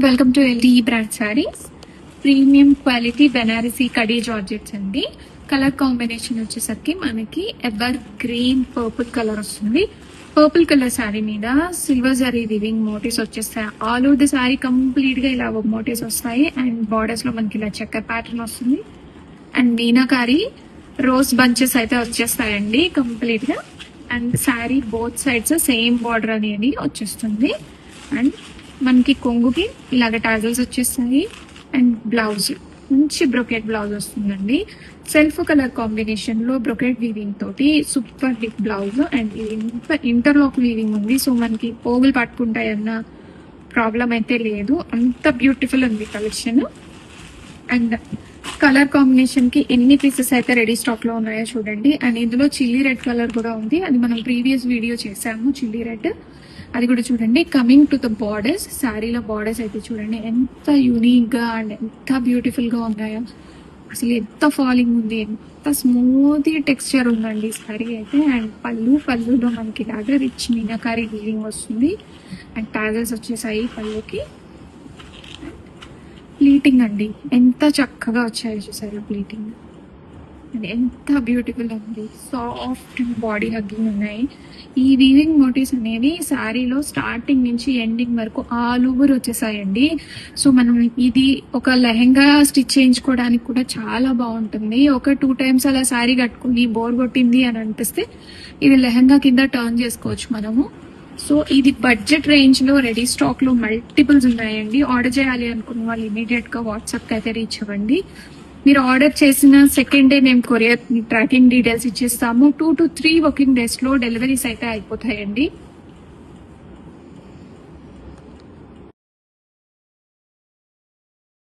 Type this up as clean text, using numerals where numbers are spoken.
Welcome to LDE brand saris. Premium quality Banarasi kadi georgettes అండి. Colour combination వచ్చేసరికి మనకి ఎవర్ గ్రీన్ పర్పుల్ కలర్ వస్తుంది. Purple colour sari మీద సిల్వర్ జరీ వివింగ్ మోటివ్స్ వచ్చేస్తాయి. All over the sari complete గా ఇలా మోటివ్స్ వస్తాయి. అండ్ బార్డర్స్ లో మనకి ఇలా చెక్కర్ ప్యాటర్న్ వస్తుంది. అండ్ మీనాకారి రోజ్ బంచెస్ అయితే వచ్చేస్తాయండి కంప్లీట్ గా. And sari both sides same border అనేది వచ్చేస్తుంది. అండ్ మనకి కొంగుకి ఇలాగ టాజల్స్ వచ్చేస్తాయి. అండ్ బ్లౌజ్ మంచి బ్రొకెట్ బ్లౌజ్ వస్తుందండి. సెల్ఫ్ కలర్ కాంబినేషన్ లో బ్రొకెట్ వీవింగ్ తోటి super hit blouse. And interlock weaving ఉంది. సో మనకి పోగులు పట్టుకుంటాయన్న ప్రాబ్లం అయితే లేదు. అంత బ్యూటిఫుల్ ఉంది కలెక్షన్. అండ్ కలర్ కాంబినేషన్ కి ఎన్ని పీసెస్ అయితే రెడీ స్టాక్ లో ఉన్నాయో చూడండి. అండ్ ఇందులో చిల్లీ రెడ్ కలర్ కూడా ఉంది. అది మనం ప్రీవియస్ వీడియో చేసాము. చిల్లీ రెడ్ అది కూడా చూడండి. కమింగ్ టు ద బార్డర్స్, శారీలో బార్డర్స్ అయితే చూడండి ఎంత యూనిక్ గా అండ్ ఎంత బ్యూటిఫుల్ గా ఉన్నాయో. అసలు ఎంత ఫాలింగ్ ఉంది, ఎంత స్మూత్ టెక్స్చర్ ఉందండి శారీ అయితే. అండ్ పళ్ళులో మనకి ఇలాగా రిచ్ మీనాకారి వీవింగ్ వస్తుంది. అండ్ టాజల్స్ వచ్చేసాయి పళ్ళుకి. ప్లీటింగ్ అండి ఎంత చక్కగా వచ్చాయో చూసారు ప్లీటింగ్. అండ్ ఎంత బ్యూటిఫుల్ ఉంది. సాఫ్ట్ బాడీ హగ్గింగ్ ఉన్నాయి. ఈ వీవింగ్ మోటివ్స్ అనేవి శారీలో స్టార్టింగ్ నుంచి ఎండింగ్ వరకు ఆల్ ఓవర్ వచ్చేసాయండి. సో మనం ఇది ఒక లెహెంగా స్టిచ్ చేయించుకోవడానికి కూడా చాలా బాగుంటుంది. ఒక 2 times అలా శారీ కట్టుకుని బోర్ కొట్టింది అని అనిపిస్తే ఇది లెహెంగా కింద టర్న్ చేసుకోవచ్చు మనము. సో ఇది బడ్జెట్ రేంజ్ లో రెడీ స్టాక్ లో మల్టిపుల్స్ ఉన్నాయండి. ఆర్డర్ చేయాలి అనుకున్న వాళ్ళు ఇమీడియట్ గా వాట్సాప్ కి అయితే రీచ్ అవ్వండి. మీరు ఆర్డర్ చేసిన సెకండ్ డే మేము కొరియర్ ట్రాకింగ్ డీటెయిల్స్ ఇచ్చేస్తాము. 2 to 3 వర్కింగ్ డేస్ లో డెలివరీస్ అయితే అయిపోతాయండి.